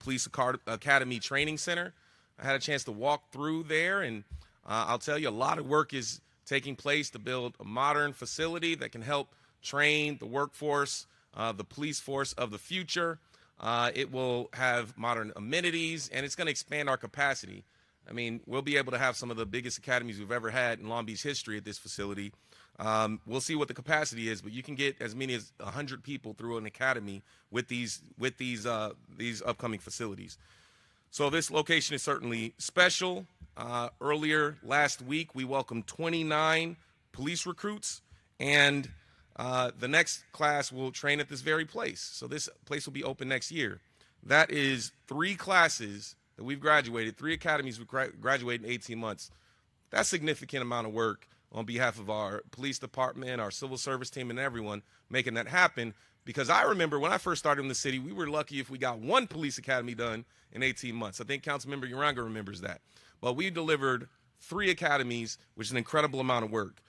Police Academy Training Center. I had a chance to walk through there, and I'll tell you, a lot of work is taking place to build a modern facility that can help train the workforce, the police force of the future. It will have modern amenities, and it's going to expand our capacity. I mean, we'll be able to have some of the biggest academies we've ever had in Long Beach history at this facility. We'll see what the capacity is, but you can get as many as 100 people through an academy with these upcoming facilities. So this location is certainly special. Earlier last week, we welcomed 29 police recruits, and the next class will train at this very place. So this place will be open next year. That is 3 classes that we've graduated, 3 academies we graduated in 18 months. That's a significant amount of work on behalf of our police department, our civil service team, and everyone making that happen. Because I remember when I first started in the city, we were lucky if we got 1 police academy done in 18 months. I think Councilmember Uranga remembers that. But we delivered 3 academies, which is an incredible amount of work.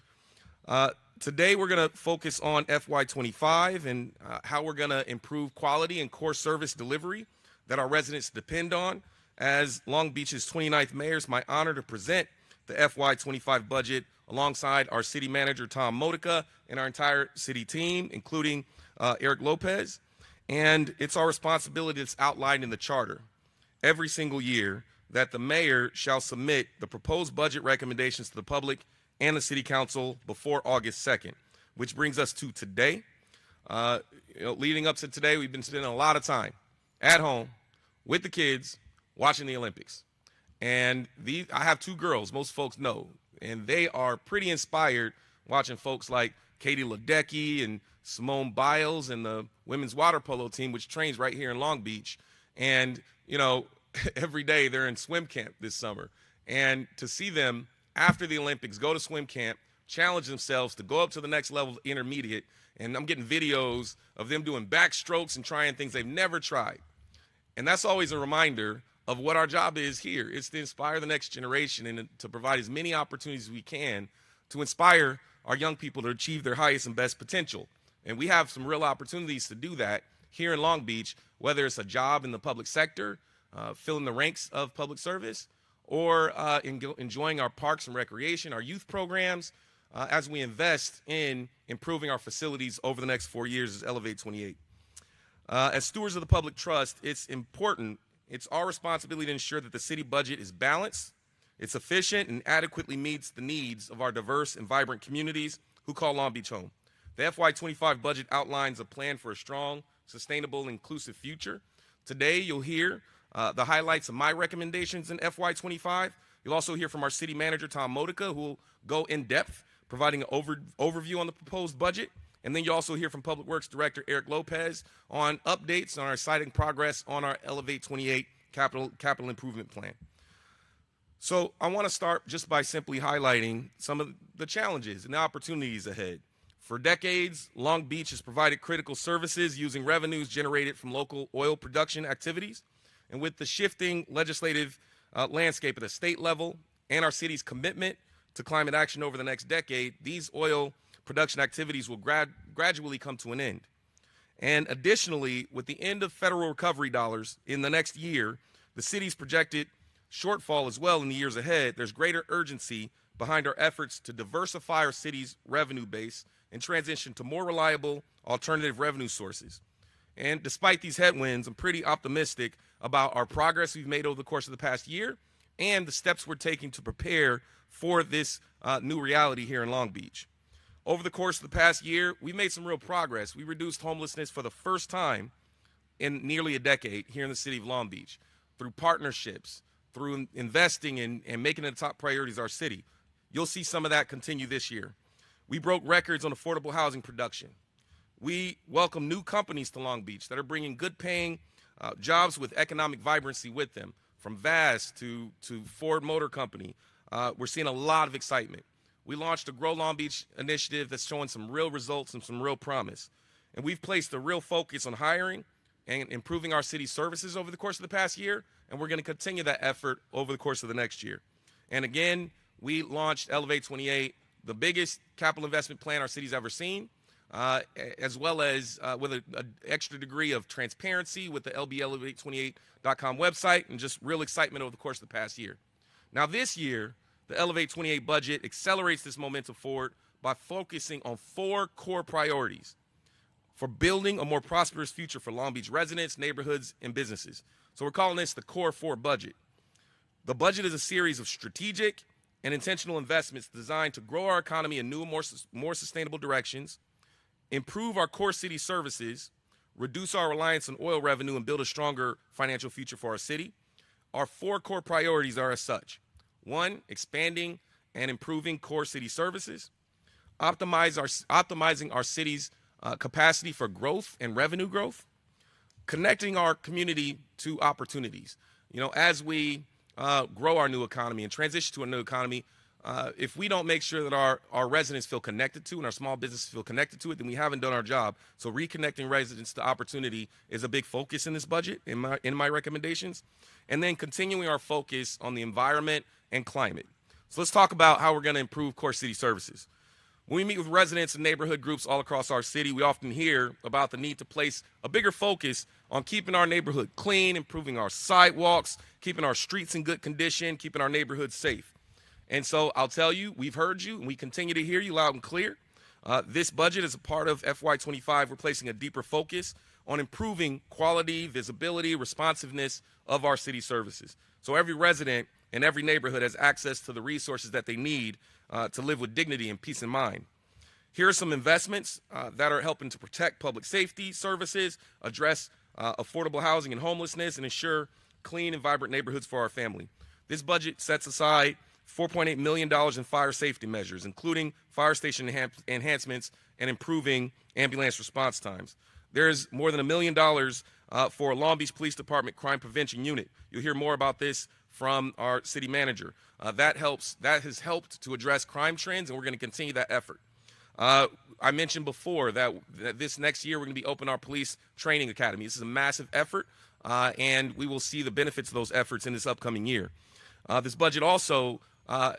Today, we're going to focus on FY25 and how we're going to improve quality and core service delivery that our residents depend on. As Long Beach's 29th mayor, it's my honor to present the FY25 budget alongside our city manager, Tom Modica, and our entire city team, including Eric Lopez. And it's our responsibility that's outlined in the charter every single year that the mayor shall submit the proposed budget recommendations to the public and the city council before August 2nd, which brings us to today. Leading up to today, we've been spending a lot of time at home with the kids watching the Olympics. And I have 2 girls, most folks know, and they are pretty inspired watching folks like Katie Ledecky and Simone Biles and the women's water polo team, which trains right here in Long Beach. And, every day they're in swim camp this summer. And to see them after the Olympics go to swim camp, challenge themselves to go up to the next level of intermediate, and I'm getting videos of them doing backstrokes and trying things they've never tried. And that's always a reminder of what our job is here. It's to inspire the next generation and to provide as many opportunities as we can to inspire our young people to achieve their highest and best potential. And we have some real opportunities to do that here in Long Beach, whether it's a job in the public sector, filling the ranks of public service, or enjoying our parks and recreation, our youth programs, as we invest in improving our facilities over the next 4 years as Elevate 28. As stewards of the public trust, it's our responsibility to ensure that the city budget is balanced, it's efficient, and adequately meets the needs of our diverse and vibrant communities who call Long Beach home. The FY25 budget outlines a plan for a strong, sustainable, and inclusive future. Today, you'll hear the highlights of my recommendations in FY25. You'll also hear from our city manager, Tom Modica, who will go in depth, providing an overview on the proposed budget. And then you'll also hear from Public Works Director Eric Lopez on updates on our exciting progress on our Elevate 28 capital improvement plan. So I want to start just by simply highlighting some of the challenges and the opportunities ahead. For decades, Long Beach has provided critical services using revenues generated from local oil production activities. And with the shifting legislative landscape at the state level and our city's commitment to climate action over the next decade, these oil production activities will gradually come to an end. And additionally, with the end of federal recovery dollars in the next year, the city's projected shortfall as well in the years ahead, there's greater urgency behind our efforts to diversify our city's revenue base and transition to more reliable alternative revenue sources. And despite these headwinds, I'm pretty optimistic about our progress we've made over the course of the past year and the steps we're taking to prepare for this new reality here in Long Beach. Over the course of the past year, we made some real progress. We reduced homelessness for the first time in nearly a decade here in the city of Long Beach through partnerships, through investing and making it a top priority of our city. You'll see some of that continue this year. We broke records on affordable housing production. We welcome new companies to Long Beach that are bringing good paying jobs with economic vibrancy with them, from VAS to Ford Motor Company. We're seeing a lot of excitement. We launched a Grow Long Beach initiative that's showing some real results and some real promise. And we've placed a real focus on hiring and improving our city services over the course of the past year, and we're going to continue that effort over the course of the next year. And again, we launched Elevate 28, the biggest capital investment plan our city's ever seen. as well as with an extra degree of transparency with the lblelevate28.com website, and just real excitement over the course of the past year. Now this year, the Elevate 28 budget accelerates this momentum forward by focusing on 4 core priorities for building a more prosperous future for Long Beach residents, neighborhoods, and businesses. So we're calling this the Core 4 budget. The budget is a series of strategic and intentional investments designed to grow our economy in new, more sustainable directions, improve our core city services, reduce our reliance on oil revenue, and build a stronger financial future for our city. Our 4 core priorities are as such. 1, expanding and improving core city services, optimizing our city's capacity for growth and revenue growth, connecting our community to opportunities. As we grow our new economy and transition to a new economy, if we don't make sure that our residents feel connected to and our small businesses feel connected to it, then we haven't done our job. So reconnecting residents to opportunity is a big focus in this budget, in my recommendations. And then continuing our focus on the environment and climate. So let's talk about how we're going to improve core city services. When we meet with residents and neighborhood groups all across our city, we often hear about the need to place a bigger focus on keeping our neighborhood clean, improving our sidewalks, keeping our streets in good condition, keeping our neighborhoods safe. And so I'll tell you, we've heard you, and we continue to hear you loud and clear. This budget is a part of FY25. We're placing a deeper focus on improving quality, visibility, responsiveness of our city services. So every resident in every neighborhood has access to the resources that they need to live with dignity and peace in mind. Here are some investments that are helping to protect public safety services, address affordable housing and homelessness, and ensure clean and vibrant neighborhoods for our family. This budget sets aside $4.8 million in fire safety measures, including fire station enhancements and improving ambulance response times. There's more than $1 million for Long Beach Police Department Crime Prevention Unit. You'll hear more about this from our city manager. That has helped to address crime trends, and we're going to continue that effort. I mentioned before that this next year we're going to be opening our police training academy. This is a massive effort, and we will see the benefits of those efforts in this upcoming year. This budget also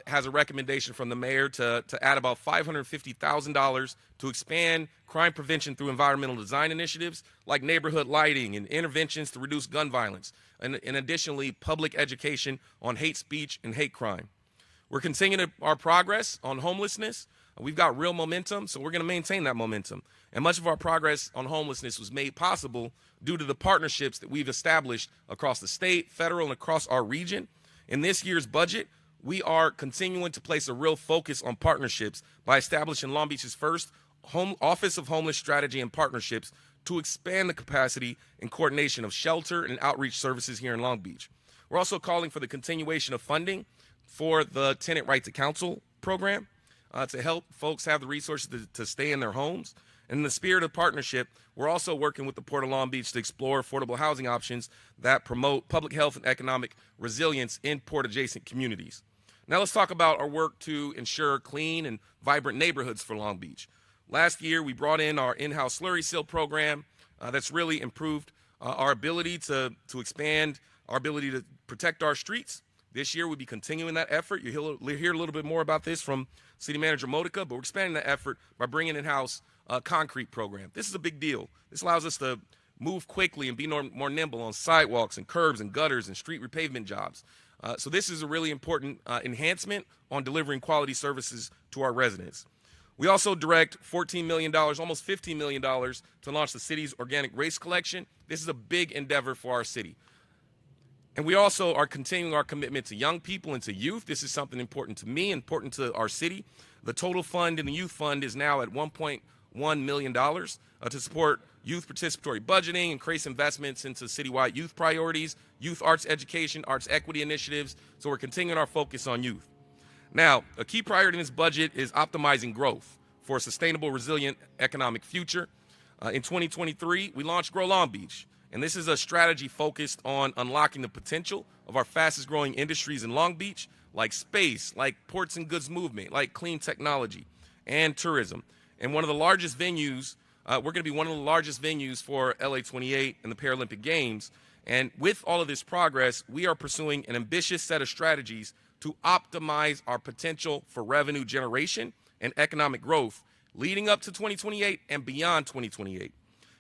has a recommendation from the mayor to add about $550,000 to expand crime prevention through environmental design initiatives like neighborhood lighting and interventions to reduce gun violence, and additionally public education on hate speech and hate crime. We're continuing our progress on homelessness. We've got real momentum, so we're going to maintain that momentum. And much of our progress on homelessness was made possible due to the partnerships that we've established across the state, federal, and across our region. In this year's budget, we are continuing to place a real focus on partnerships by establishing Long Beach's first Office of Homeless Strategy and Partnerships to expand the capacity and coordination of shelter and outreach services here in Long Beach. We're also calling for the continuation of funding for the Tenant Right to Counsel program to help folks have the resources to stay in their homes. And in the spirit of partnership, we're also working with the Port of Long Beach to explore affordable housing options that promote public health and economic resilience in port-adjacent communities. Now let's talk about our work to ensure clean and vibrant neighborhoods for Long Beach. Last year, we brought in our in-house slurry seal program that's really improved our ability to expand our ability to protect our streets. This year, we'll be continuing that effort. You'll hear a little bit more about this from City Manager Modica, but we're expanding that effort by bringing in-house a concrete program. This is a big deal. This allows us to move quickly and be more nimble on sidewalks and curbs and gutters and street repavement jobs. So this is a really important enhancement on delivering quality services to our residents. We also direct $14 million, almost $15 million to launch the city's organic waste collection. This is a big endeavor for our city. And we also are continuing our commitment to young people and to youth. This is something important to me, important to our city. The total fund in the youth fund is now at $1.1 million to support youth participatory budgeting, increase investments into citywide youth priorities, youth arts education, arts equity initiatives. So we're continuing our focus on youth. Now, a key priority in this budget is optimizing growth for a sustainable, resilient economic future. In 2023, we launched Grow Long Beach. And this is a strategy focused on unlocking the potential of our fastest growing industries in Long Beach, like space, like ports and goods movement, like clean technology and tourism. And one of the largest venues, we're going to be one of the largest venues for LA 28 and the Paralympic Games. And with all of this progress, we are pursuing an ambitious set of strategies to optimize our potential for revenue generation and economic growth leading up to 2028 and beyond 2028.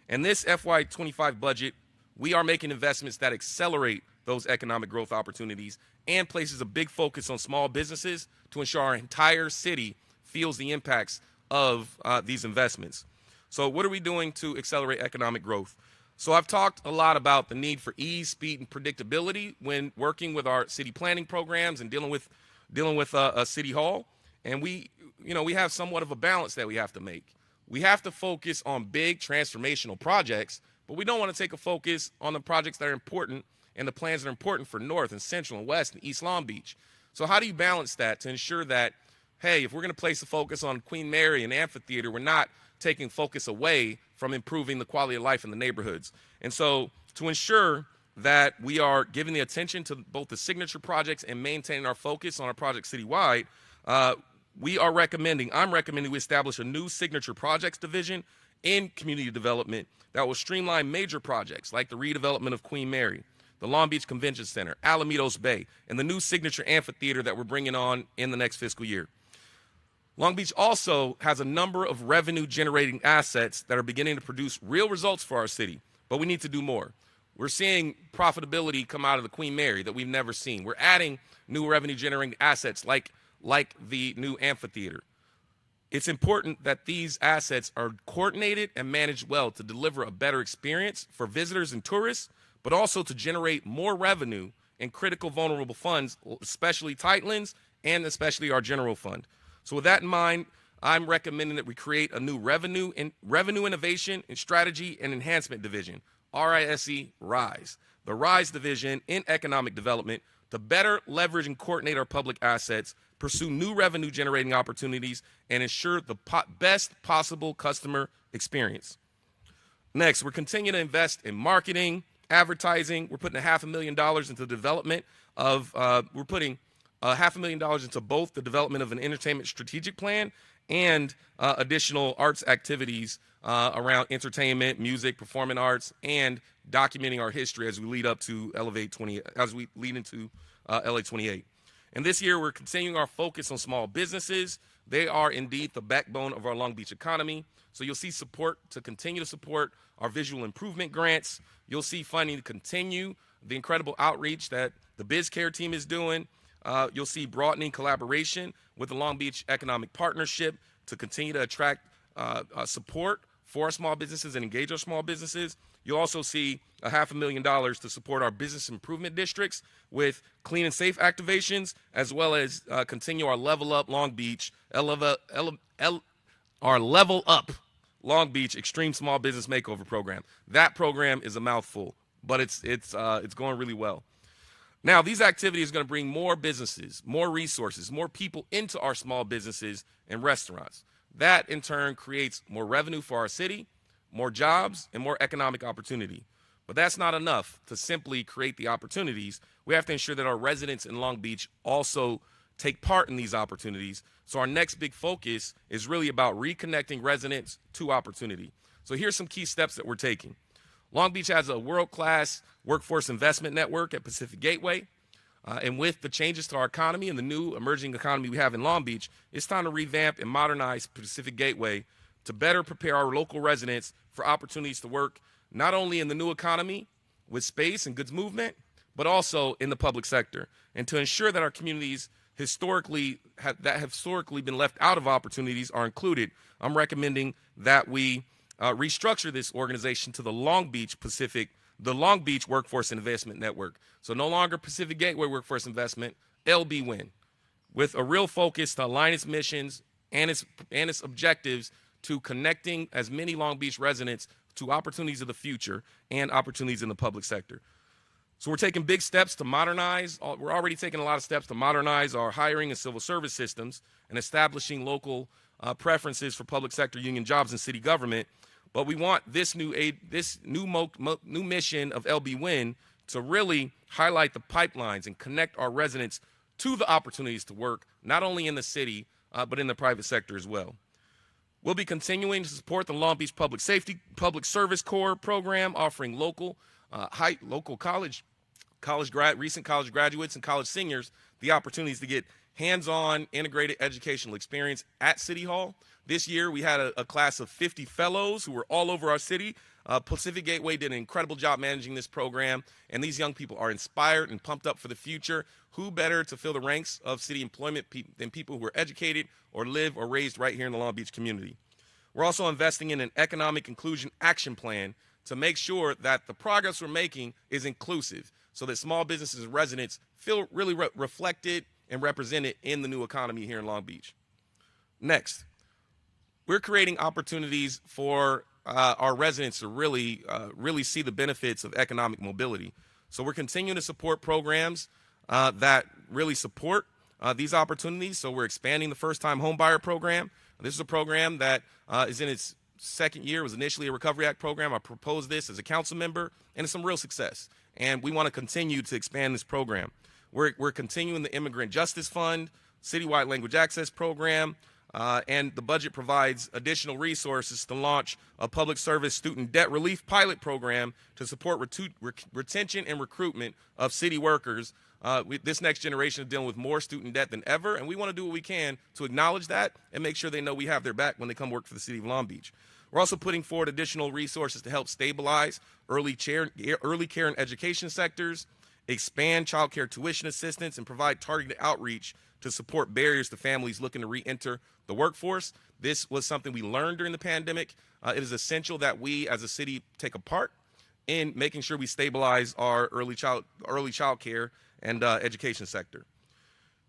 And this FY25 budget, we are making investments that accelerate those economic growth opportunities and places a big focus on small businesses to ensure our entire city feels the impacts of these investments. So what are we doing to accelerate economic growth? So I've talked a lot about the need for ease, speed, and predictability when working with our city planning programs and dealing with a city hall. And we have somewhat of a balance that we have to make. We have to focus on big transformational projects, but we don't want to take a focus on the projects that are important and the plans that are important for North and Central and West and East Long Beach. So how do you balance that to ensure that, hey, if we're going to place a focus on Queen Mary and Amphitheater, we're not taking focus away from improving the quality of life in the neighborhoods? And so to ensure that we are giving the attention to both the signature projects and maintaining our focus on our projects citywide, I'm recommending we establish a new signature projects division in community development that will streamline major projects like the redevelopment of Queen Mary, the Long Beach Convention Center, Alamitos Bay, and the new signature amphitheater that we're bringing on in the next fiscal year. Long Beach also has a number of revenue-generating assets that are beginning to produce real results for our city, but we need to do more. We're seeing profitability come out of the Queen Mary that we've never seen. We're adding new revenue-generating assets like the new amphitheater. It's important that these assets are coordinated and managed well to deliver a better experience for visitors and tourists, but also to generate more revenue in critical vulnerable funds, especially Tightlands and especially our general fund. So with that in mind, I'm recommending that we create a new revenue innovation and strategy and enhancement division, RISE, RISE, the RISE division in economic development to better leverage and coordinate our public assets, pursue new revenue generating opportunities, and ensure the best possible customer experience. Next, we're continuing to invest in marketing, advertising. We're putting $500,000 into the development of, we're putting $500,000 into both the development of an entertainment strategic plan and additional arts activities around entertainment, music, performing arts, and documenting our history as we lead up to lead into LA 28. And this year, we're continuing our focus on small businesses. They are indeed the backbone of our Long Beach economy. So you'll see support to continue to support our visual improvement grants. You'll see funding to continue the incredible outreach that the BizCare team is doing. You'll see broadening collaboration with the Long Beach Economic Partnership to continue to attract support for our small businesses and engage our small businesses. You'll also see $500,000 to support our business improvement districts with clean and safe activations, as well as continue our Level Up Long Beach, our Level Up Long Beach Extreme Small Business Makeover program. That program is a mouthful, but it's going really well. Now, these activities are going to bring more businesses, more resources, more people into our small businesses and restaurants. That, in turn, creates more revenue for our city, more jobs, and more economic opportunity. But that's not enough to simply create the opportunities. We have to ensure that our residents in Long Beach also take part in these opportunities. So our next big focus is really about reconnecting residents to opportunity. So here's some key steps that we're taking. Long Beach has a world-class workforce investment network at Pacific Gateway. And with the changes to our economy and the new emerging economy we have in Long Beach, it's time to revamp and modernize Pacific Gateway to better prepare our local residents for opportunities to work not only in the new economy with space and goods movement, but also in the public sector, and to ensure that our communities that have historically been left out of opportunities are included. I'm recommending that we restructure this organization to the Long Beach Workforce Investment Network. So no longer Pacific Gateway Workforce Investment, LB-WIN, with a real focus to align its missions and its objectives to connecting as many Long Beach residents to opportunities of the future and opportunities in the public sector. So we're taking big steps to modernize. We're already taking a lot of steps to modernize our hiring and civil service systems and establishing local preferences for public sector union jobs and city government. But we want this new mission of LB-WIN to really highlight the pipelines and connect our residents to the opportunities to work, not only in the city, but in the private sector as well. We'll be continuing to support the Long Beach Public Public Service Corps program, offering recent college graduates and college seniors the opportunities to get hands-on integrated educational experience at City Hall. This year, we had a class of 50 fellows who were all over our city. Pacific Gateway did an incredible job managing this program, and these young people are inspired and pumped up for the future. Who better to fill the ranks of city employment than people who are educated or live or raised right here in the Long Beach community? We're also investing in an economic inclusion action plan to make sure that the progress we're making is inclusive so that small businesses and residents feel really reflected and represented in the new economy here in Long Beach. Next, we're creating opportunities for our residents to really see the benefits of economic mobility. So we're continuing to support programs that really support these opportunities. So we're expanding the first-time homebuyer program. This is a program that is in its second year. It was initially a Recovery Act program. I proposed this as a council member, and it's some real success. And we want to continue to expand this program. We're continuing the Immigrant Justice Fund, citywide language access program, and the budget provides additional resources to launch a public service student debt relief pilot program to support retention and recruitment of city workers. This next generation is dealing with more student debt than ever, and we want to do what we can to acknowledge that and make sure they know we have their back when they come work for the city of Long Beach. We're also putting forward additional resources to help stabilize early care and education sectors, expand child care tuition assistance, and provide targeted outreach to support barriers to families looking to re-enter the workforce. This was something we learned during the pandemic. It is essential that we as a city take a part in making sure we stabilize our early child care and education sector.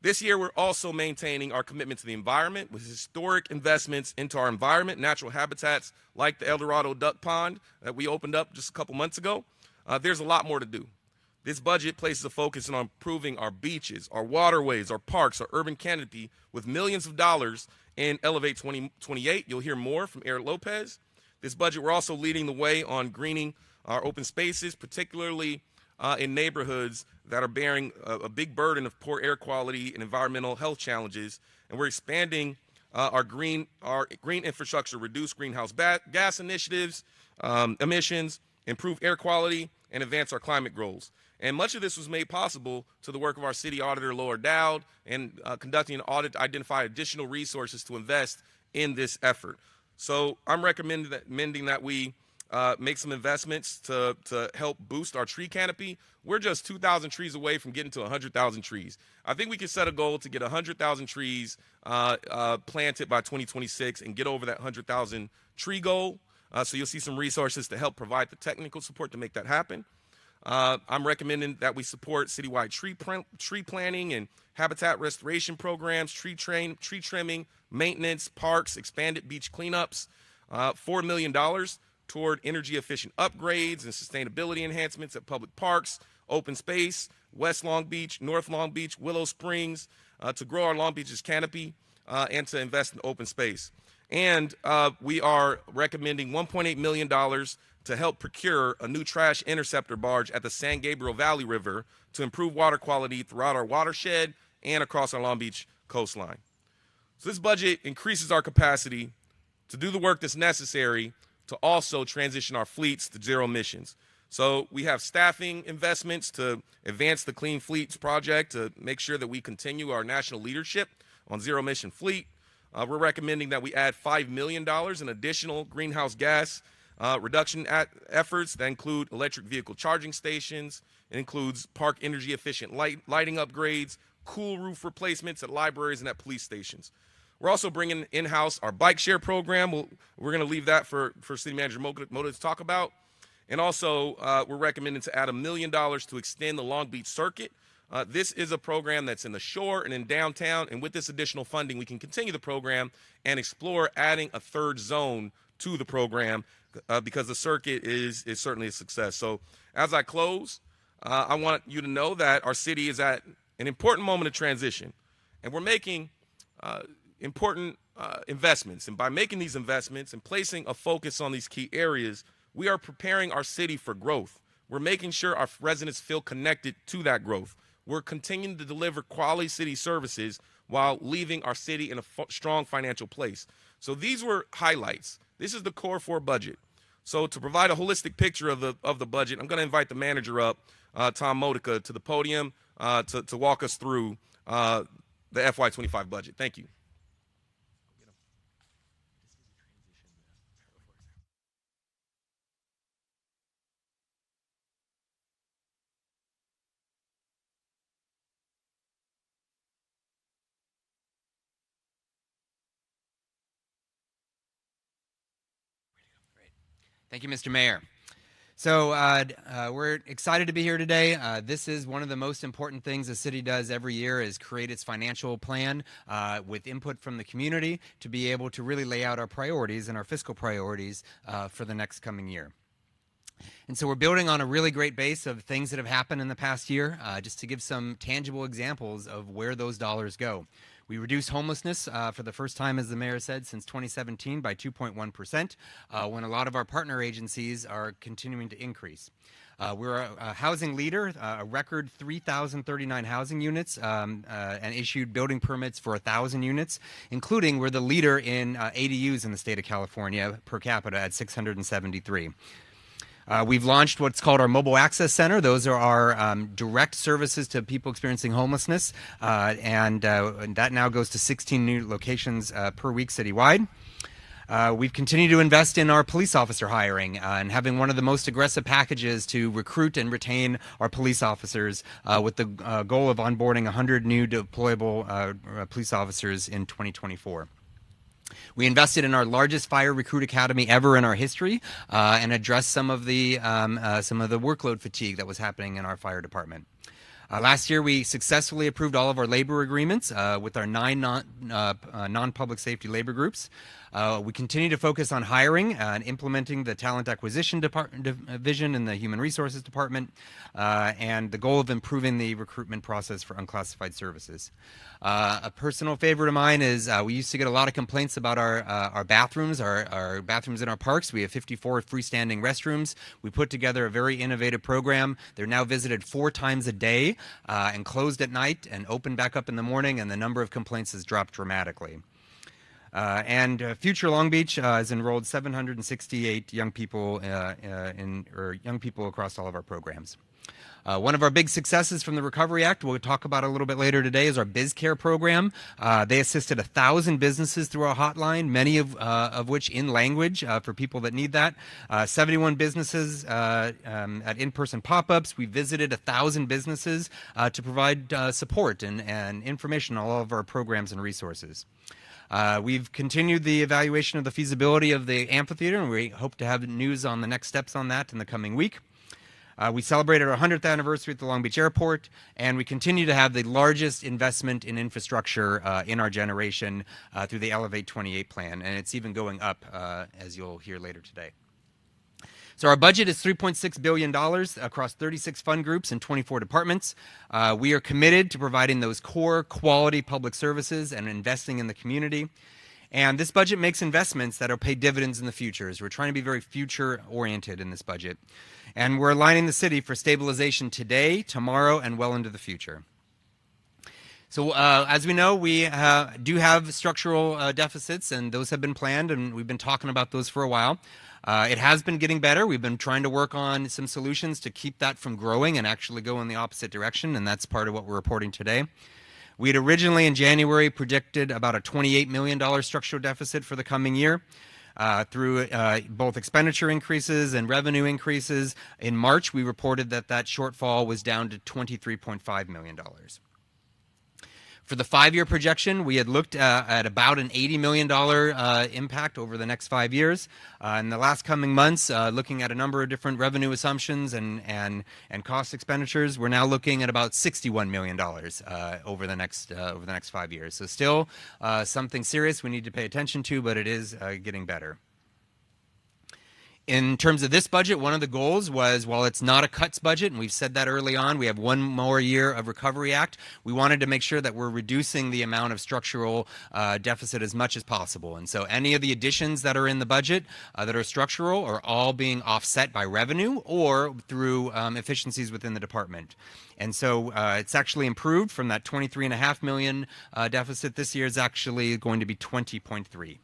This year, we're also maintaining our commitment to the environment with historic investments into our environment, natural habitats like the El Dorado Duck Pond that we opened up just a couple months ago. There's a lot more to do. This budget places a focus on improving our beaches, our waterways, our parks, our urban canopy with millions of dollars in Elevate 2028. You'll hear more from Eric Lopez. This budget, we're also leading the way on greening our open spaces, particularly in neighborhoods that are bearing a big burden of poor air quality and environmental health challenges. And we're expanding our green infrastructure, reduce greenhouse gas initiatives, emissions, improve air quality, and advance our climate goals. And much of this was made possible to the work of our city auditor, Laura Dowd, and conducting an audit to identify additional resources to invest in this effort. So I'm recommending that we make some investments to help boost our tree canopy. We're just 2,000 trees away from getting to 100,000 trees. I think we can set a goal to get 100,000 trees planted by 2026 and get over that 100,000 tree goal. So you'll see some resources to help provide the technical support to make that happen. I'm recommending that we support citywide tree planting and habitat restoration programs, tree trimming, maintenance, parks, expanded beach cleanups, $4 million toward energy efficient upgrades and sustainability enhancements at public parks, open space, West Long Beach, North Long Beach, Willow Springs, to grow our Long Beach's canopy and to invest in open space. And we are recommending $1.8 million to help procure a new trash interceptor barge at the San Gabriel Valley River to improve water quality throughout our watershed and across our Long Beach coastline. So this budget increases our capacity to do the work that's necessary to also transition our fleets to zero emissions. So we have staffing investments to advance the Clean Fleets project to make sure that we continue our national leadership on zero emission fleet. We're recommending that we add $5 million in additional greenhouse gas reduction efforts that include electric vehicle charging stations. It includes park energy efficient lighting upgrades, cool roof replacements at libraries and at police stations. We're also bringing in-house our bike share program. We're going to leave that for City Manager Modica to talk about. And also, we're recommending to add $1 million to extend the Long Beach Circuit. This is a program that's in the shore and in downtown, and with this additional funding, we can continue the program and explore adding a third zone to the program because the circuit is certainly a success. So as I close, I want you to know that our city is at an important moment of transition, and we're making important investments. And by making these investments and placing a focus on these key areas, we are preparing our city for growth. We're making sure our residents feel connected to that growth. We're continuing to deliver quality city services while leaving our city in a strong financial place. So these were highlights. This is the Core 4 budget. So to provide a holistic picture of the budget, I'm going to invite the manager up, Tom Modica, to the podium to walk us through the FY25 budget. Thank you. Thank you, Mr. Mayor. So we're excited to be here today. This is one of the most important things the city does every year is create its financial plan with input from the community to be able to really lay out our priorities and our fiscal priorities for the next coming year. And so we're building on a really great base of things that have happened in the past year, just to give some tangible examples of where those dollars go. We reduced homelessness for the first time, as the mayor said, since 2017 by 2.1%, when a lot of our partner agencies are continuing to increase. We're a housing leader, a record 3,039 housing units, and issued building permits for 1,000 units, including we're the leader in ADUs in the state of California per capita at 673. We've launched what's called our Mobile Access Center. Those are our direct services to people experiencing homelessness, and that now goes to 16 new locations per week citywide. We've continued to invest in our police officer hiring and having one of the most aggressive packages to recruit and retain our police officers with the goal of onboarding 100 new deployable police officers in 2024. We invested in our largest fire recruit academy ever in our history and addressed some of the workload fatigue that was happening in our fire department. Last year, we successfully approved all of our labor agreements with our 9 non-public safety labor groups. We continue to focus on hiring and implementing the talent acquisition division in the human resources department, and the goal of improving the recruitment process for unclassified services. A personal favorite of mine is we used to get a lot of complaints about our bathrooms, our bathrooms in our parks. We have 54 freestanding restrooms. We put together a very innovative program. They're now visited 4 times a day and closed at night and open back up in the morning, and the number of complaints has dropped dramatically. And Future Long Beach has enrolled 768 young people young people across all of our programs. One of our big successes from the Recovery Act, we'll talk about a little bit later today, is our BizCare program. They assisted 1,000 businesses through our hotline, many of which in language for people that need that. 71 businesses at in-person pop-ups. We visited 1,000 businesses to provide support and information on all of our programs and resources. We've continued the evaluation of the feasibility of the amphitheater, and we hope to have news on the next steps on that in the coming week. We celebrated our 100th anniversary at the Long Beach Airport, and we continue to have the largest investment in infrastructure in our generation through the Elevate 28 plan, and it's even going up, as you'll hear later today. So our budget is $3.6 billion across 36 fund groups and 24 departments. We are committed to providing those core quality public services and investing in the community. And this budget makes investments that will pay dividends in the future, as we're trying to be very future-oriented in this budget. And we're aligning the city for stabilization today, tomorrow, and well into the future. So as we know, we do have structural deficits, and those have been planned, and we've been talking about those for a while. It has been getting better. We've been trying to work on some solutions to keep that from growing and actually go in the opposite direction, and that's part of what we're reporting today. We had originally in January predicted about a $28 million structural deficit for the coming year. Through both expenditure increases and revenue increases, in March we reported that that shortfall was down to $23.5 million. For the 5-year projection, we had looked at about an $80 million impact over the next 5 years. In the last coming months, looking at a number of different revenue assumptions and cost expenditures, we're now looking at about $61 million over the next 5 years. So still something serious we need to pay attention to, but it is getting better. In terms of this budget, one of the goals was, while it's not a cuts budget, and we've said that early on, we have one more year of Recovery Act, we wanted to make sure that we're reducing the amount of structural deficit as much as possible. And so any of the additions that are in the budget that are structural are all being offset by revenue or through efficiencies within the department. And so it's actually improved from that $23.5 million deficit. This year is actually going to be 20.3.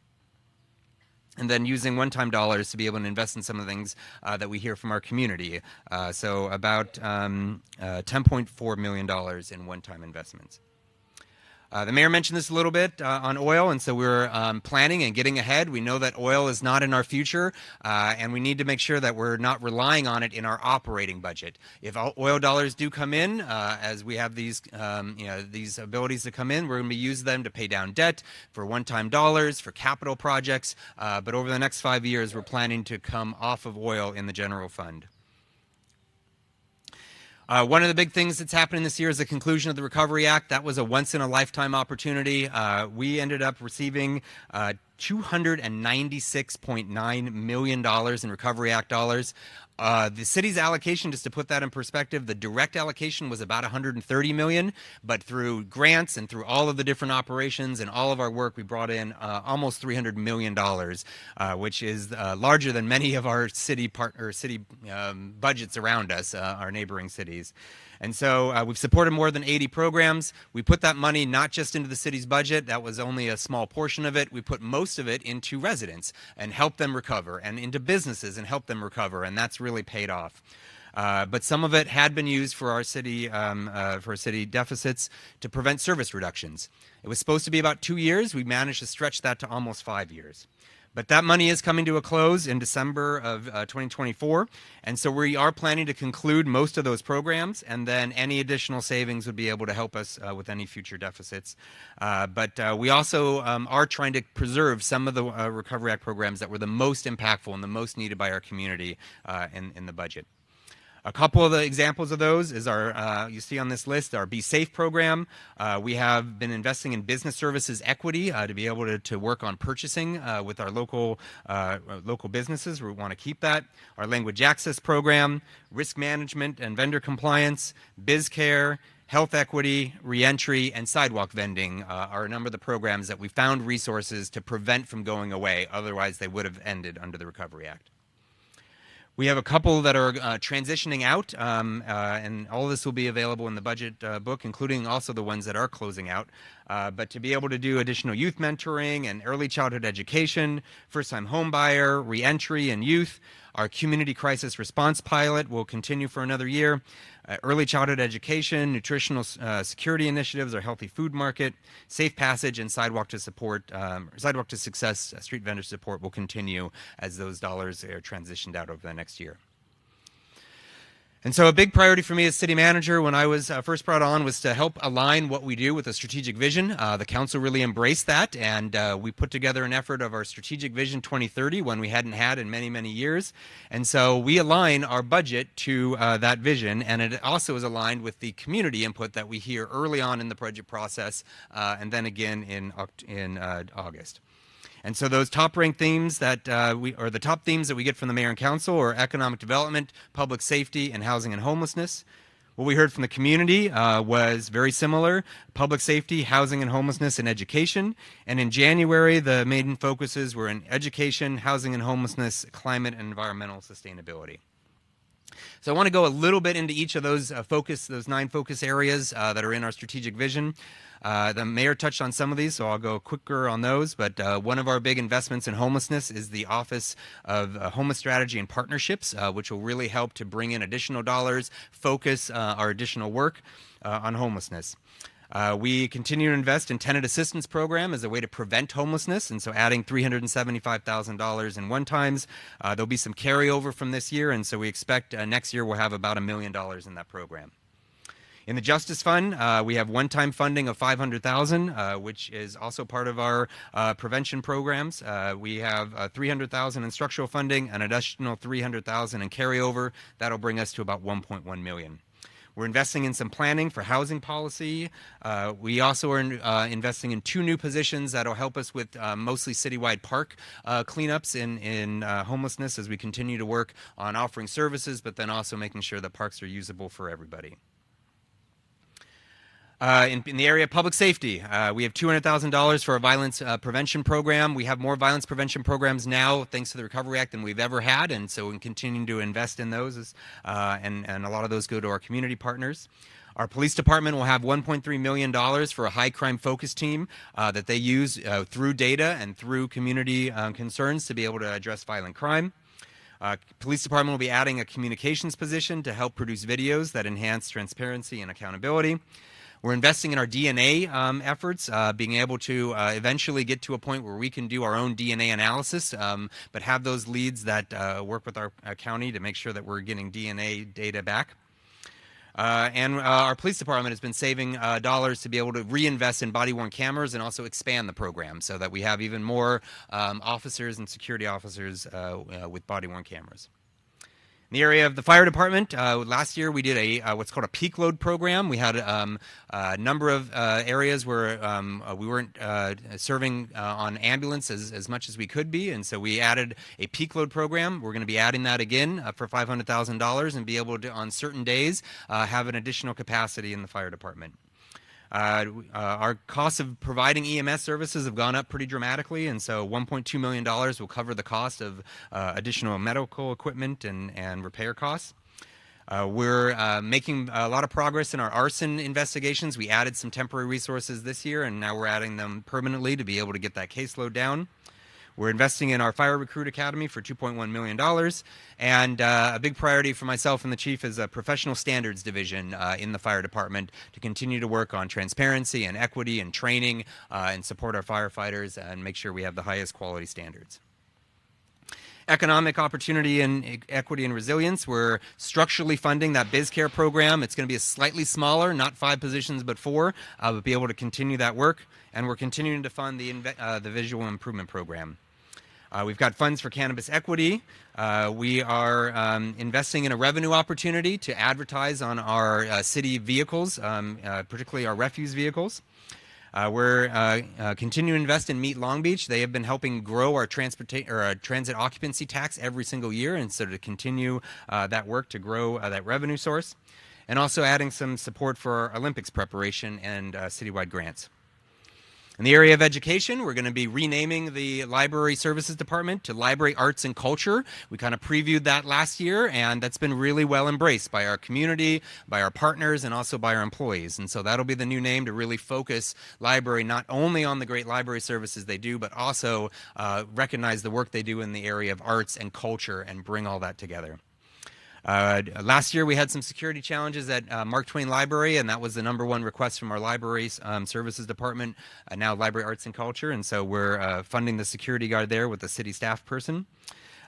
And then using one-time dollars to be able to invest in some of the things that we hear from our community. So about $10.4 million in one-time investments. The mayor mentioned this a little bit on oil, and so we're planning and getting ahead. We know that oil is not in our future, and we need to make sure that we're not relying on it in our operating budget. If oil dollars do come in, as we have these, these abilities to come in, we're going to use them to pay down debt, for one-time dollars, for capital projects. But over the next 5 years, we're planning to come off of oil in the general fund. One of the big things that's happening this year is the conclusion of the Recovery Act. That was a once-in-a-lifetime opportunity. We ended up receiving $296.9 million in Recovery Act dollars. The city's allocation, just to put that in perspective, the direct allocation was about $130 million, but through grants and through all of the different operations and all of our work, we brought in almost $300 million, which is larger than many of our city budgets around us, our neighboring cities. And so we've supported more than 80 programs. We put that money not just into the city's budget. That was only a small portion of it. We put most of it into residents and help them recover, and into businesses and help them recover, and that's really paid off. But some of it had been used for our city deficits to prevent service reductions. It was supposed to be about 2 years. We managed to stretch that to almost 5 years. But that money is coming to a close in December of 2024, and so we are planning to conclude most of those programs, and then any additional savings would be able to help us with any future deficits. But we also are trying to preserve some of the Recovery Act programs that were the most impactful and the most needed by our community in the budget. A couple of the examples of those is our, you see on this list, our Be Safe program. We have been investing in business services equity to be able to work on purchasing with our local businesses. We want to keep that. Our language access program, risk management and vendor compliance, BizCare, health equity, reentry, and sidewalk vending are a number of the programs that we found resources to prevent from going away. Otherwise, they would have ended under the Recovery Act. We have a couple that are transitioning out, and all of this will be available in the budget book, including also the ones that are closing out. But to be able to do additional youth mentoring and early childhood education, first-time home buyer, reentry and youth, our community crisis response pilot will continue for another year. Early childhood education, nutritional security initiatives, our healthy food market, safe passage, and sidewalk to success street vendor support will continue as those dollars are transitioned out over the next year. And so a big priority for me as city manager when I was first brought on was to help align what we do with a strategic vision. The council really embraced that, and we put together an effort of our strategic vision 2030, one we hadn't had in many, many years. And so we align our budget to that vision, and it also is aligned with the community input that we hear early on in the budget process, and then again in August. And so those top-ranked themes that the top themes that we get from the mayor and council are economic development, public safety, and housing and homelessness. What we heard from the community was very similar: public safety, housing and homelessness, and education. And in January, the main focuses were in education, housing and homelessness, climate and environmental sustainability. So I want to go a little bit into each of those those 9 focus areas that are in our strategic vision. The mayor touched on some of these, so I'll go quicker on those. But one of our big investments in homelessness is the Office of Homeless Strategy and Partnerships, which will really help to bring in additional dollars, focus our additional work on homelessness. We continue to invest in tenant assistance program as a way to prevent homelessness, and so adding $375,000 in one-times. There'll be some carryover from this year, and so we expect next year we'll have about $1 million in that program. In the Justice Fund, we have one-time funding of $500,000, which is also part of our prevention programs. We have $300,000 in structural funding, an additional $300,000 in carryover. That'll bring us to about $1.1 million. We're investing in some planning for housing policy. We also are investing in 2 new positions that'll help us with mostly citywide park cleanups in homelessness as we continue to work on offering services, but then also making sure that parks are usable for everybody. In the area of public safety, we have $200,000 for our violence prevention program. We have more violence prevention programs now, thanks to the Recovery Act, than we've ever had, and so we're continuing to invest in those, and a lot of those go to our community partners. Our police department will have $1.3 million for a high crime focus team that they use through data and through community concerns to be able to address violent crime. Police department will be adding a communications position to help produce videos that enhance transparency and accountability. We're investing in our DNA efforts, being able to eventually get to a point where we can do our own DNA analysis, but have those leads that work with our county to make sure that we're getting DNA data back. And our police department has been saving dollars to be able to reinvest in body-worn cameras and also expand the program so that we have even more officers and security officers with body-worn cameras. In the area of the fire department, last year we did a what's called a peak load program. We had a number of areas where we weren't serving on ambulance as much as we could be, and so we added a peak load program. We're going to be adding that again for $500,000 and be able to, on certain days, have an additional capacity in the fire department. Our costs of providing EMS services have gone up pretty dramatically, and so $1.2 million will cover the cost of additional medical equipment and repair costs. We're making a lot of progress in our arson investigations. We added some temporary resources this year, and now we're adding them permanently to be able to get that caseload down. We're investing in our Fire Recruit Academy for $2.1 million, and a big priority for myself and the chief is a professional standards division in the fire department to continue to work on transparency and equity and training and support our firefighters and make sure we have the highest quality standards. Economic opportunity and equity and resilience. We're structurally funding that BizCare program. It's going to be a slightly smaller, not 5 positions, but 4, but be able to continue that work. And we're continuing to fund the visual improvement program. We've got funds for cannabis equity. We are investing in a revenue opportunity to advertise on our city vehicles, particularly our refuse vehicles. We're continuing to invest in Meet Long Beach. They have been helping grow our transit occupancy tax every single year, and so to continue that work to grow that revenue source, and also adding some support for our Olympics preparation and citywide grants. In the area of education, we're going to be renaming the Library Services Department to Library Arts and Culture. We kind of previewed that last year, and that's been really well embraced by our community, by our partners, and also by our employees. And so that'll be the new name to really focus library not only on the great library services they do, but also recognize the work they do in the area of arts and culture and bring all that together. Last year we had some security challenges at Mark Twain Library, and that was the #1 request from our library services department, now Library Arts and Culture, and so we're funding the security guard there with a city staff person.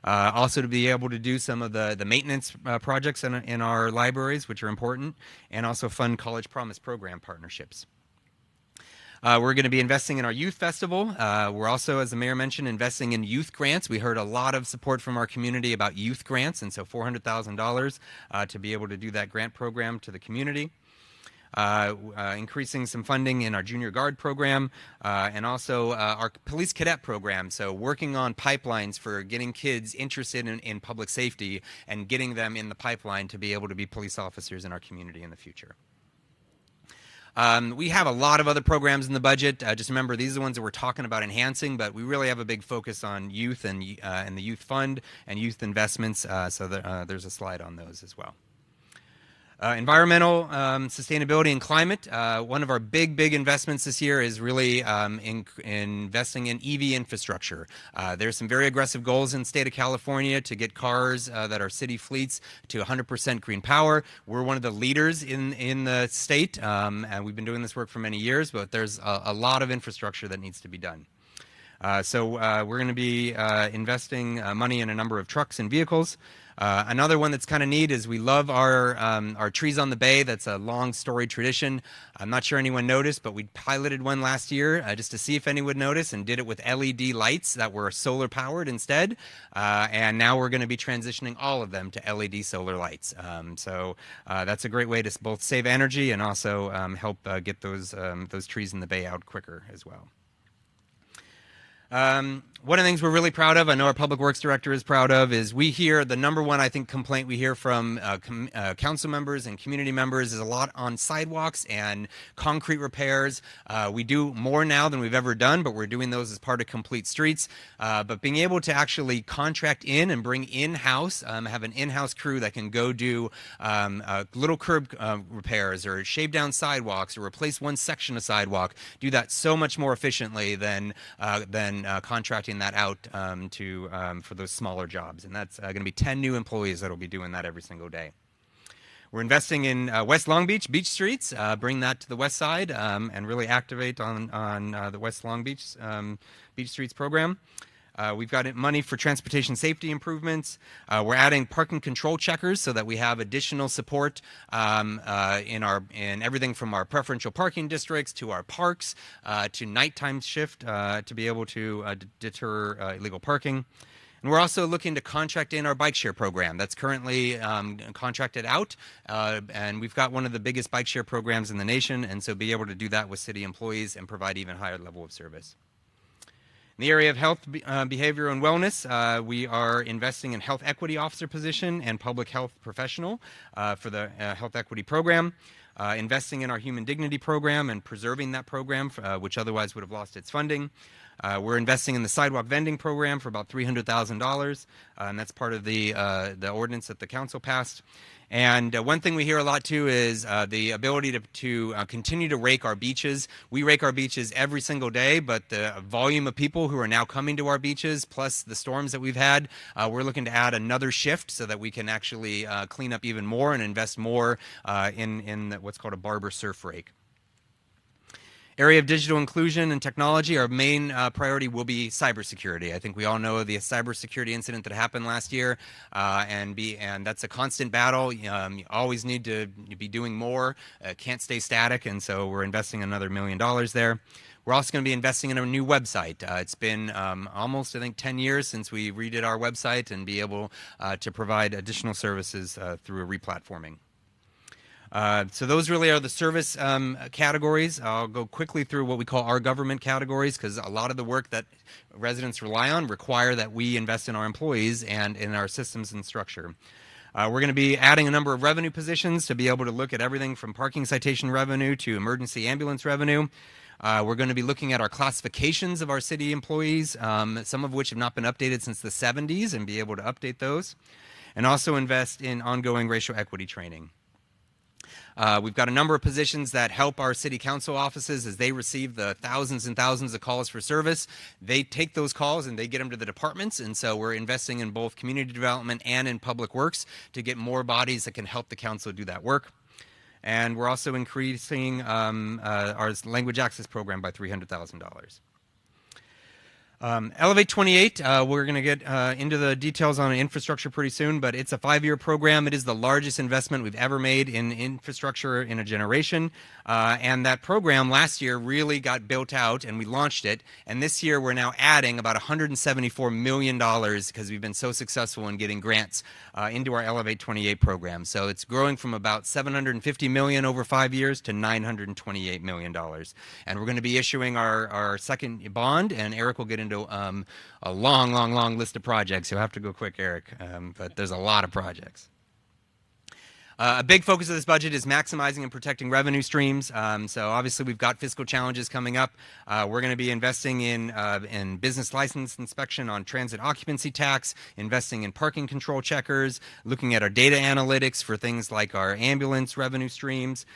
Also to be able to do some of the maintenance projects in our libraries, which are important, and also fund College Promise program partnerships. We're going to be investing in our youth festival. We're also, as the mayor mentioned, investing in youth grants. We heard a lot of support from our community about youth grants, and so $400,000 to be able to do that grant program to the community. Increasing some funding in our junior guard program, and also our police cadet program. So working on pipelines for getting kids interested in public safety and getting them in the pipeline to be able to be police officers in our community in the future. We have a lot of other programs in the budget. Just remember, these are the ones that we're talking about enhancing, but we really have a big focus on youth and the youth fund and youth investments, so there's a slide on those as well. Environmental sustainability and climate. One of our big investments this year is really investing in EV infrastructure. There's some very aggressive goals in the state of California to get cars that are city fleets to 100% green power. We're one of the leaders in the state, and we've been doing this work for many years, but there's a lot of infrastructure that needs to be done. So we're going to be investing money in a number of trucks and vehicles. Another one that's kind of neat is we love our Trees on the Bay. That's a long storied tradition. I'm not sure anyone noticed, but we piloted one last year just to see if anyone would notice, and did it with LED lights that were solar powered instead. And now we're going to be transitioning all of them to LED solar lights. So that's a great way to both save energy and also help get those trees in the bay out quicker as well. One of the things we're really proud of, I know our public works director is proud of, is we hear the #1, I think, complaint we hear from council members and community members is a lot on sidewalks and concrete repairs. We do more now than we've ever done, but we're doing those as part of Complete Streets. But being able to actually contract in and bring in-house, have an in-house crew that can go do little curb repairs or shave down sidewalks or replace one section of sidewalk, do that so much more efficiently than contracting that out for those smaller jobs. And that's going to be 10 new employees that will be doing that every single day. We're investing in West Long Beach, beach streets, bring that to the west side, and really activate on the West Long Beach beach streets program. We've got money for transportation safety improvements. We're adding parking control checkers so that we have additional support in everything from our preferential parking districts to our parks to nighttime shift to be able to deter illegal parking. And we're also looking to contract in our bike share program that's currently contracted out, and we've got one of the biggest bike share programs in the nation, and so be able to do that with city employees and provide even higher level of service. In the area of health, behavior, and wellness, we are investing in health equity officer position and public health professional for the health equity program, investing in our human dignity program and preserving that program, which otherwise would have lost its funding. We're investing in the sidewalk vending program for about $300,000, and that's part of the ordinance that the council passed. And one thing we hear a lot too is the ability to continue to rake our beaches. We rake our beaches every single day, but the volume of people who are now coming to our beaches, plus the storms that we've had, we're looking to add another shift so that we can actually clean up even more and invest more in what's called a barber surf rake. Area of digital inclusion and technology, our main priority will be cybersecurity. I think we all know the cybersecurity incident that happened last year, and that's a constant battle. You always need to be doing more, can't stay static, and so we're investing another $1 million there. We're also going to be investing in a new website. It's been almost, I think, 10 years since we redid our website and be able to provide additional services through a replatforming. So those really are the service categories. I'll go quickly through what we call our government categories because a lot of the work that residents rely on require that we invest in our employees and in our systems and structure. We're going to be adding a number of revenue positions to be able to look at everything from parking citation revenue to emergency ambulance revenue. We're going to be looking at our classifications of our city employees, some of which have not been updated since the 70s, and be able to update those. And also invest in ongoing racial equity training. We've got a number of positions that help our city council offices as they receive the thousands and thousands of calls for service. They take those calls and they get them to the departments, and so we're investing in both community development and in public works to get more bodies that can help the council do that work. And we're also increasing our language access program by $300,000. Elevate 28, we're going to get into the details on infrastructure pretty soon, but it's a 5-year program. It is the largest investment we've ever made in infrastructure in a generation. And that program last year really got built out and we launched it. And this year we're now adding about $174 million because we've been so successful in getting grants into our Elevate 28 program. So it's growing from about $750 million over 5 years to $928 million. And we're going to be issuing our second bond, and Eric will get into a long list of projects. You'll have to go quick, Eric, but there's a lot of projects. A big focus of this budget is maximizing and protecting revenue streams. So obviously we've got fiscal challenges coming up. We're going to be investing in business license inspection on transit occupancy tax, investing in parking control checkers, looking at our data analytics for things like our ambulance revenue streams,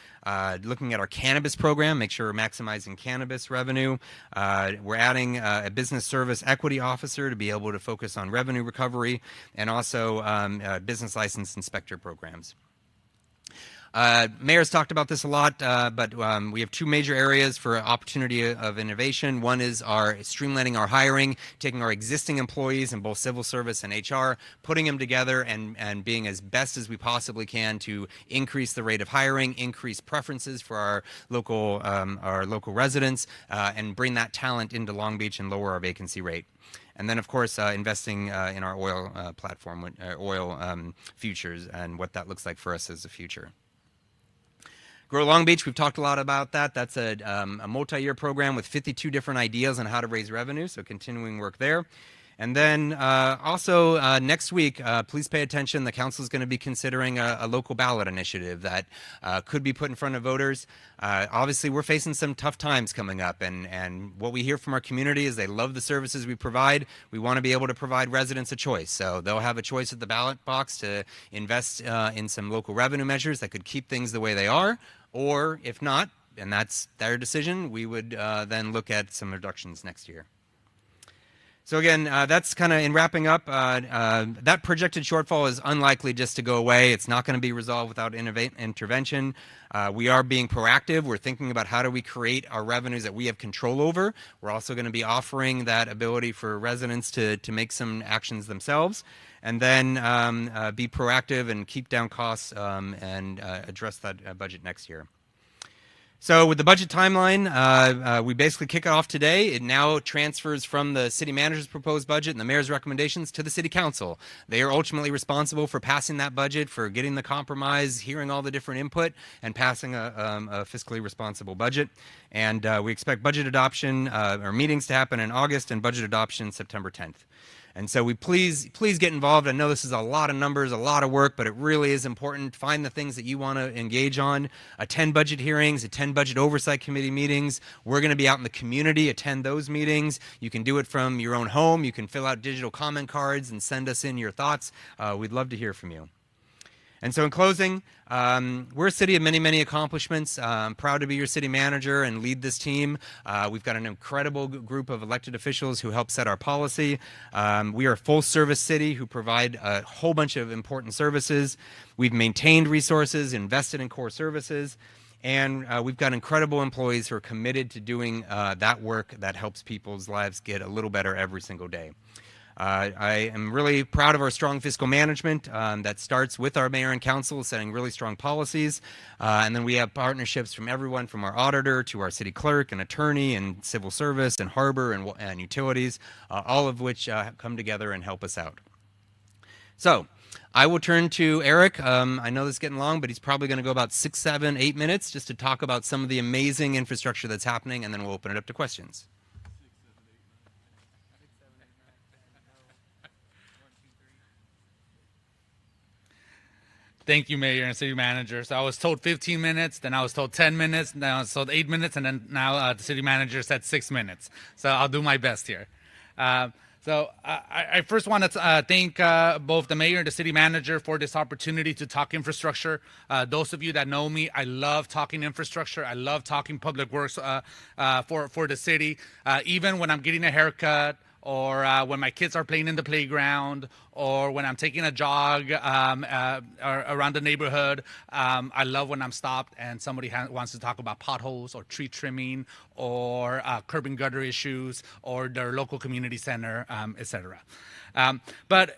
looking at our cannabis program, make sure we're maximizing cannabis revenue. We're adding a business service equity officer to be able to focus on revenue recovery, and also business license inspector programs. Mayor's talked about this a lot, but we have two major areas for opportunity of innovation. One is streamlining our hiring, taking our existing employees in both civil service and HR, putting them together and being as best as we possibly can to increase the rate of hiring, increase preferences for our local residents, and bring that talent into Long Beach and lower our vacancy rate. And then, of course, investing in our oil platform, oil futures, and what that looks like for us as a future. Grow Long Beach, we've talked a lot about that. That's a multi-year program with 52 different ideas on how to raise revenue, so continuing work there. And then also next week, please pay attention. The council is going to be considering a local ballot initiative that could be put in front of voters. Obviously, we're facing some tough times coming up, and what we hear from our community is they love the services we provide. We want to be able to provide residents a choice, so they'll have a choice at the ballot box to invest in some local revenue measures that could keep things the way they are, or if not, and that's their decision, we would then look at some reductions next year. So again, that's kind of in wrapping up. That projected shortfall is unlikely just to go away. It's not going to be resolved without intervention. We are being proactive. We're thinking about how do we create our revenues that we have control over. We're also going to be offering that ability for residents to make some actions themselves, and then be proactive and keep down costs and address that budget next year. So with the budget timeline, we basically kick it off today. It now transfers from the city manager's proposed budget and the mayor's recommendations to the city council. They are ultimately responsible for passing that budget, for getting the compromise, hearing all the different input, and passing a fiscally responsible budget. And we expect budget adoption or meetings to happen in August and budget adoption September 10th. And so we please get involved. I know this is a lot of numbers, a lot of work, but it really is important. Find the things that you want to engage on. Attend budget hearings, attend budget oversight committee meetings. We're going to be out in the community, attend those meetings. You can do it from your own home. You can fill out digital comment cards and send us in your thoughts. We'd love to hear from you. And so in closing, we're a city of many, many accomplishments. I'm proud to be your city manager and lead this team. We've got an incredible group of elected officials who help set our policy. We are a full-service city who provide a whole bunch of important services. We've maintained resources, invested in core services, and we've got incredible employees who are committed to doing that work that helps people's lives get a little better every single day. I am really proud of our strong fiscal management that starts with our mayor and council setting really strong policies. And then we have partnerships from everyone from our auditor to our city clerk and attorney and civil service and harbor and utilities, all of which come together and help us out. So I will turn to Eric. I know this is getting long, but he's probably going to go about 6, 7, 8 minutes just to talk about some of the amazing infrastructure that's happening, and then we'll open it up to questions. Thank you, Mayor and City Manager. So I was told 15 minutes, then I was told 10 minutes, then I was told 8 minutes, and then now the City Manager said 6 minutes. So I'll do my best here. I first want to thank both the Mayor and the City Manager for this opportunity to talk infrastructure. Those of you that know me, I love talking infrastructure. I love talking public works for the city. Even when I'm getting a haircut, or when my kids are playing in the playground, or when I'm taking a jog around the neighborhood. I love when I'm stopped and somebody wants to talk about potholes or tree trimming or curb and gutter issues or their local community center, etc. But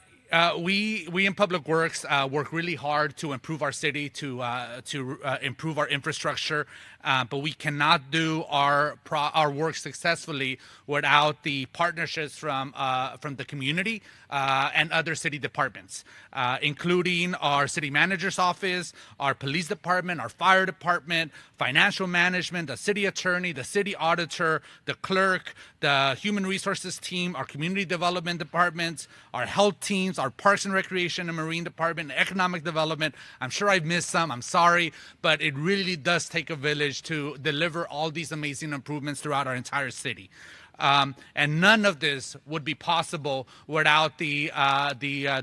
we in Public Works work really hard to improve our city, to improve our infrastructure, but we cannot do our work successfully without the partnerships from the community and other city departments, including our city manager's office, our police department, our fire department, financial management, the city attorney, the city auditor, the clerk, the human resources team, our community development departments, our health teams, our parks and recreation and marine department, economic development. I'm sure I've missed some, I'm sorry, but it really does take a village to deliver all these amazing improvements throughout our entire city. And none of this would be possible without the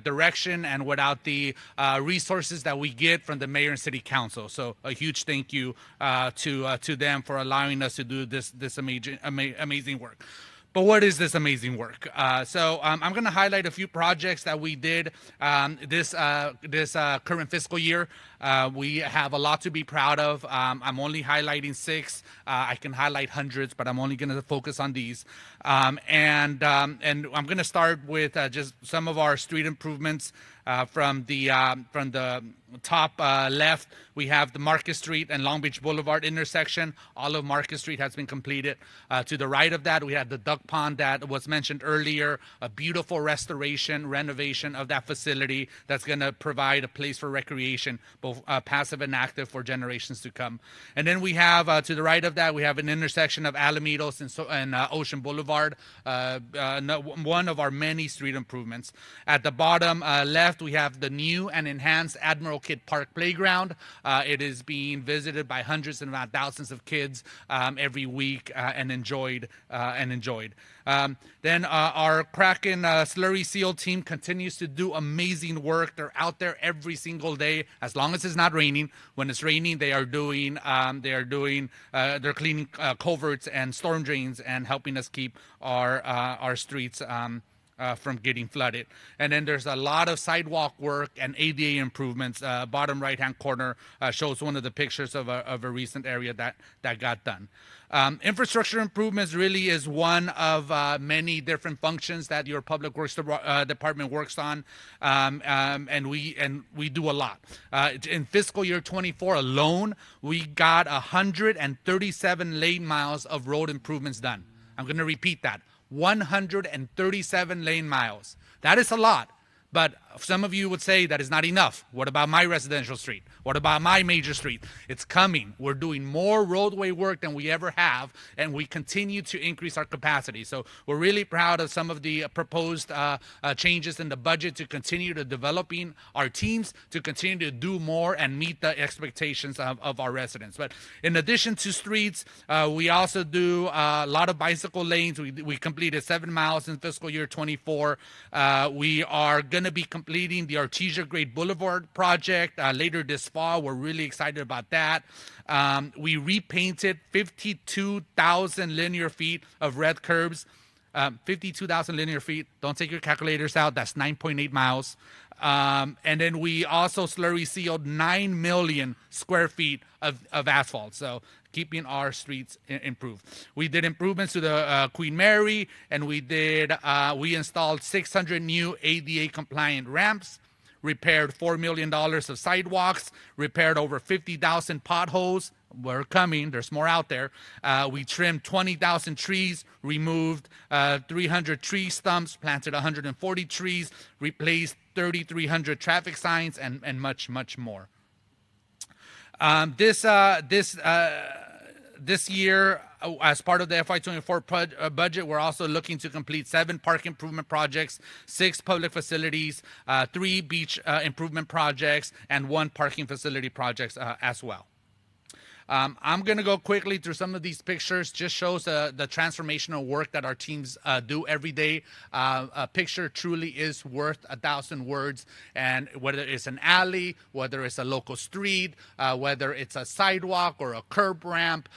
direction and without the resources that we get from the mayor and city council. So a huge thank you to them for allowing us to do this amazing work. But what is this amazing work? So I'm going to highlight a few projects that we did this current fiscal year. We have a lot to be proud of. I'm only highlighting 6. I can highlight hundreds, but I'm only going to focus on these. And I'm going to start with just some of our street improvements. From the top left, we have the Market Street and Long Beach Boulevard intersection. All of Market Street has been completed. To the right of that, we have the duck pond that was mentioned earlier, a beautiful renovation of that facility that's going to provide a place for recreation, both passive and active, for generations to come. And then we have, to the right of that, we have an intersection of Alamitos and Ocean Boulevard, one of our many street improvements. At the bottom left, left, we have the new and enhanced Admiral Kidd Park Playground. It is being visited by hundreds and not thousands of kids every week and enjoyed. Then our Kraken Slurry Seal team continues to do amazing work. They're out there every single day, as long as it's not raining. When it's raining, they're cleaning culverts and storm drains and helping us keep our streets from getting flooded. And then there's a lot of sidewalk work and ADA improvements. Bottom right-hand corner shows one of the pictures of a recent area that got done. Infrastructure improvements really is one of many different functions that your Public Works Department works on, and we do a lot. In fiscal year 24 alone, we got 137 lane miles of road improvements done. I'm going to repeat that. 137 lane miles. That is a lot, but some of you would say that is not enough. What about my residential street? What about my major street? It's coming. We're doing more roadway work than we ever have, and we continue to increase our capacity. So we're really proud of some of the proposed changes in the budget to continue to developing our teams, to continue to do more and meet the expectations of our residents. But in addition to streets, we also do a lot of bicycle lanes. We completed 7 miles in fiscal year 24. We are going to be completing the Artesia Grade Boulevard project later this fall. We're really excited about that. We repainted 52,000 linear feet of red curbs. 52,000 linear feet. Don't take your calculators out. That's 9.8 miles. And then we also slurry sealed 9 million square feet of asphalt. So keeping our streets improved. We did improvements to the Queen Mary, and we installed 600 new ADA compliant ramps, repaired $4 million of sidewalks, repaired over 50,000 potholes. We're coming. There's more out there. We trimmed 20,000 trees, removed 300 tree stumps, planted 140 trees, replaced 3,300 traffic signs, and much, much more. This year, as part of the FY24 budget, we're also looking to complete 7 park improvement projects, 6 public facilities, 3 beach improvement projects, and 1 parking facility projects as well. I'm going to go quickly through some of these pictures. Just shows the transformational work that our teams do every day. A picture truly is worth 1,000 words. And whether it's an alley, whether it's a local street, whether it's a sidewalk or a curb ramp,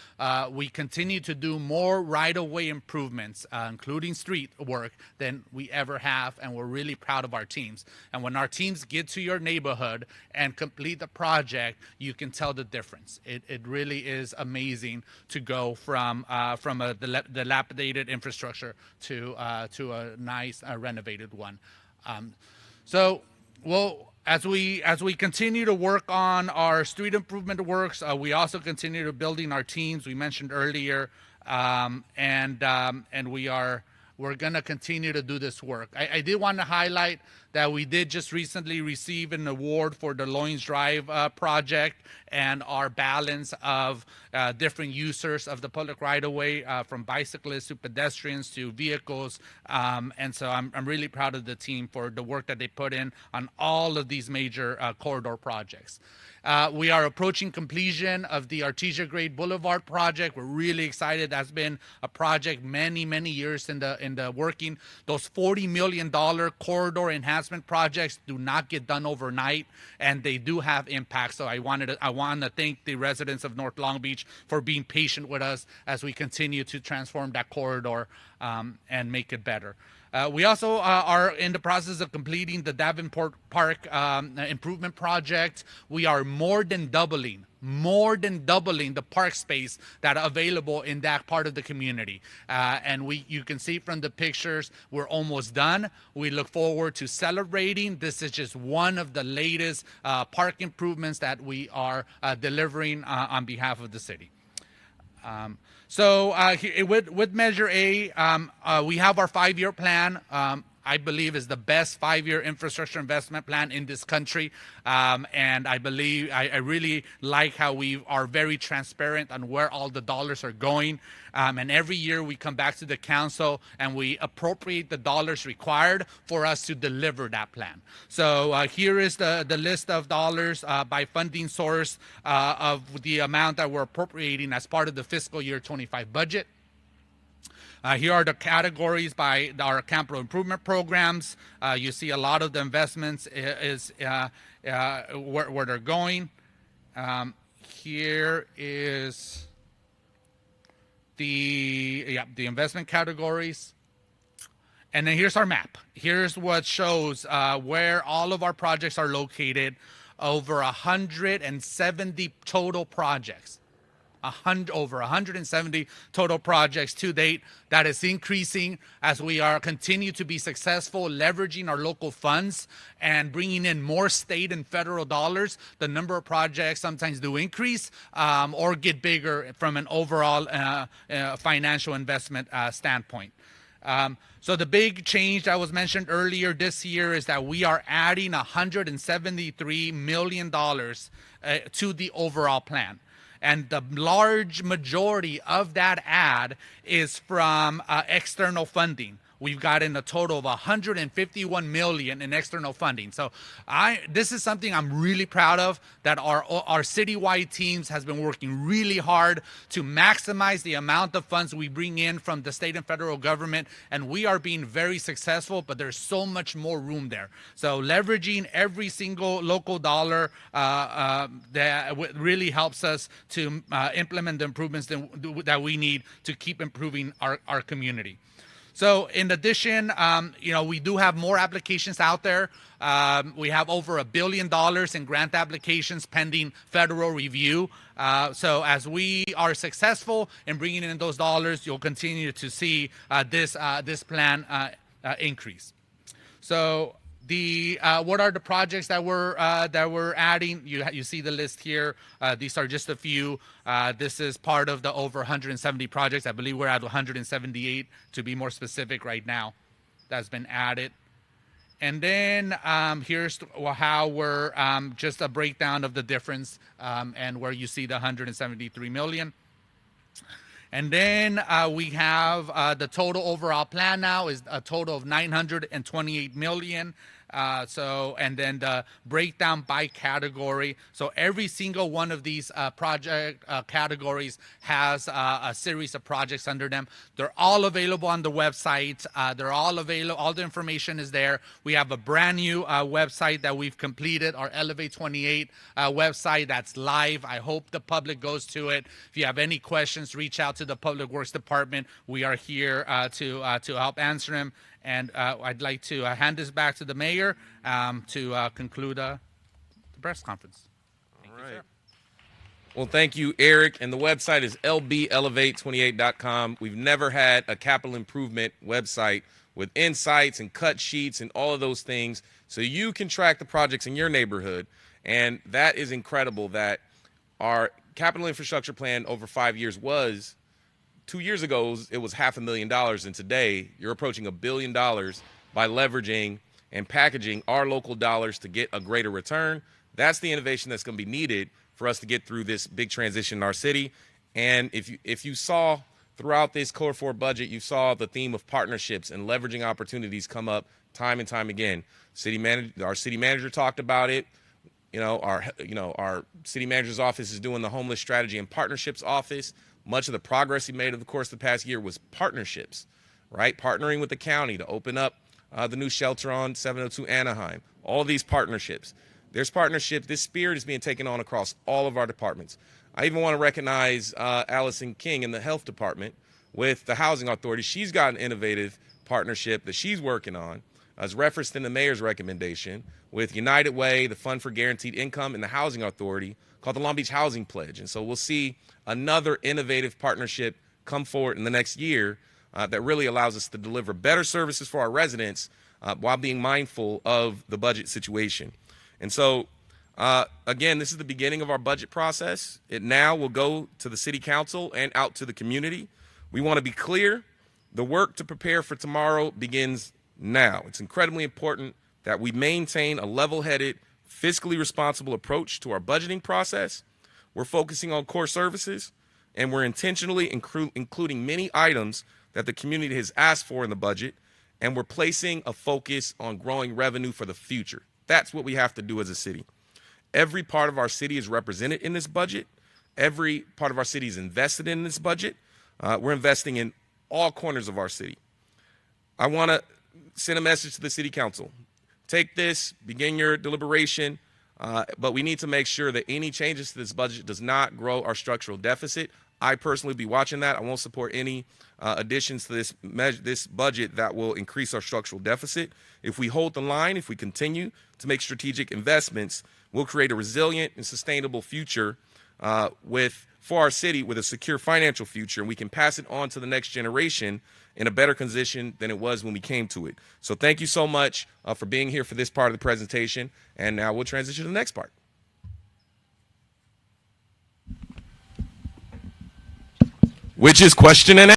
we continue to do more right-of-way improvements, including street work, than we ever have. And we're really proud of our teams. And when our teams get to your neighborhood and complete the project, you can tell the difference. It really is amazing to go from a dilapidated infrastructure to a nice renovated one. As we continue to work on our street improvement works, we also continue to building our teams. We mentioned earlier, and we're going to continue to do this work. I did want to highlight that we did just recently receive an award for the Loins Drive project and our balance of different users of the public right-of-way, from bicyclists to pedestrians to vehicles. And so I'm really proud of the team for the work that they put in on all of these major corridor projects. We are approaching completion of the Artesia Grade Boulevard project. We're really excited. That's been a project many, many years in the working. Those $40 million corridor enhancement projects do not get done overnight, and they do have impact. So I want to thank the residents of North Long Beach for being patient with us as we continue to transform that corridor and make it better. We also are in the process of completing the Davenport Park improvement project. We are more than doubling the park space that are available in that part of the community. And you can see from the pictures, we're almost done. We look forward to celebrating. This is just one of the latest park improvements that we are delivering on behalf of the city. With Measure A, we have our 5-year plan. I believe is the best 5-year infrastructure investment plan in this country. And I believe, I really like how we are very transparent on where all the dollars are going. And every year we come back to the council and we appropriate the dollars required for us to deliver that plan. So here is the list of dollars by funding source of the amount that we're appropriating as part of the fiscal year 25 budget. Here are the categories by our capital improvement programs. You see a lot of the investments is where they're going. Here is the investment categories. And then here's our map. Here's what shows where all of our projects are located. Over 170 total projects. Over 170 total projects to date. That is increasing as we continue to be successful leveraging our local funds and bringing in more state and federal dollars. The number of projects sometimes do increase or get bigger from an overall financial investment standpoint. So the big change that was mentioned earlier this year is that we are adding $173 million to the overall plan. And the large majority of that add is from external funding. We've gotten a total of $151 million in external funding. So this is something I'm really proud of, that our citywide teams has been working really hard to maximize the amount of funds we bring in from the state and federal government. And we are being very successful, but there's so much more room there. So leveraging every single local dollar that really helps us to implement the improvements that we need to keep improving our community. So in addition, we do have more applications out there. We have over $1 billion in grant applications pending federal review. So as we are successful in bringing in those dollars, you'll continue to see this plan increase. So what are the projects that we're adding? You see the list here. These are just a few. This is part of the over 170 projects. I believe we're at 178 to be more specific right now. That's been added. And then here's how we're just a breakdown of the difference and where you see the 173 million. And then we have the total overall plan now is a total of 928 million. And then the breakdown by category. So every single one of these project categories has a series of projects under them. They're all available on the website. They're all available. All the information is there. We have a brand new website that we've completed, our Elevate 28 website that's live. I hope the public goes to it. If you have any questions, reach out to the Public Works Department. We are here to help answer them. And I'd like to hand this back to the mayor to conclude the press conference. All right. Well, thank you, Eric. And the website is lbelevate28.com. We've never had a capital improvement website with insights and cut sheets and all of those things so you can track the projects in your neighborhood. And that is incredible that our capital infrastructure plan over 5 years was 2 years ago, it was $500,000, and today you're approaching $1 billion by leveraging and packaging our local dollars to get a greater return. That's the innovation that's going to be needed for us to get through this big transition in our city. And if you saw throughout this Core 4 budget, you saw the theme of partnerships and leveraging opportunities come up time and time again. Our city manager talked about it. Our city manager's office is doing the homeless strategy and partnerships office. Much of the progress he made over the course of the past year was partnerships, right? Partnering with the county to open up the new shelter on 702 Anaheim. All these partnerships. There's partnership. This spirit is being taken on across all of our departments. I even want to recognize Allison King in the health department with the housing authority. She's got an innovative partnership that she's working on, as referenced in the mayor's recommendation, with United Way, the Fund for Guaranteed Income, and the housing authority called the Long Beach Housing Pledge. And so we'll see another innovative partnership come forward in the next year that really allows us to deliver better services for our residents while being mindful of the budget situation. And so, again, this is the beginning of our budget process. It now will go to the city council and out to the community. We want to be clear. The work to prepare for tomorrow begins now. It's incredibly important that we maintain a level-headed, fiscally responsible approach to our budgeting process. We're focusing on core services, and we're intentionally including many items that the community has asked for in the budget, and we're placing a focus on growing revenue for the future. That's what we have to do as a city. Every part of our city is represented in this budget. Every part of our city is invested in this budget. We're investing in all corners of our city. I want to send a message to the city council. Take this, begin your deliberation, but we need to make sure that any changes to this budget does not grow our structural deficit. I personally will be watching that. I won't support any additions to this budget that will increase our structural deficit. If we hold the line, if we continue to make strategic investments, we'll create a resilient and sustainable future for our city with a secure financial future, and we can pass it on to the next generation in a better condition than it was when we came to it. So thank you so much for being here for this part of the presentation, and now we'll transition to the next part. Which is question and answer.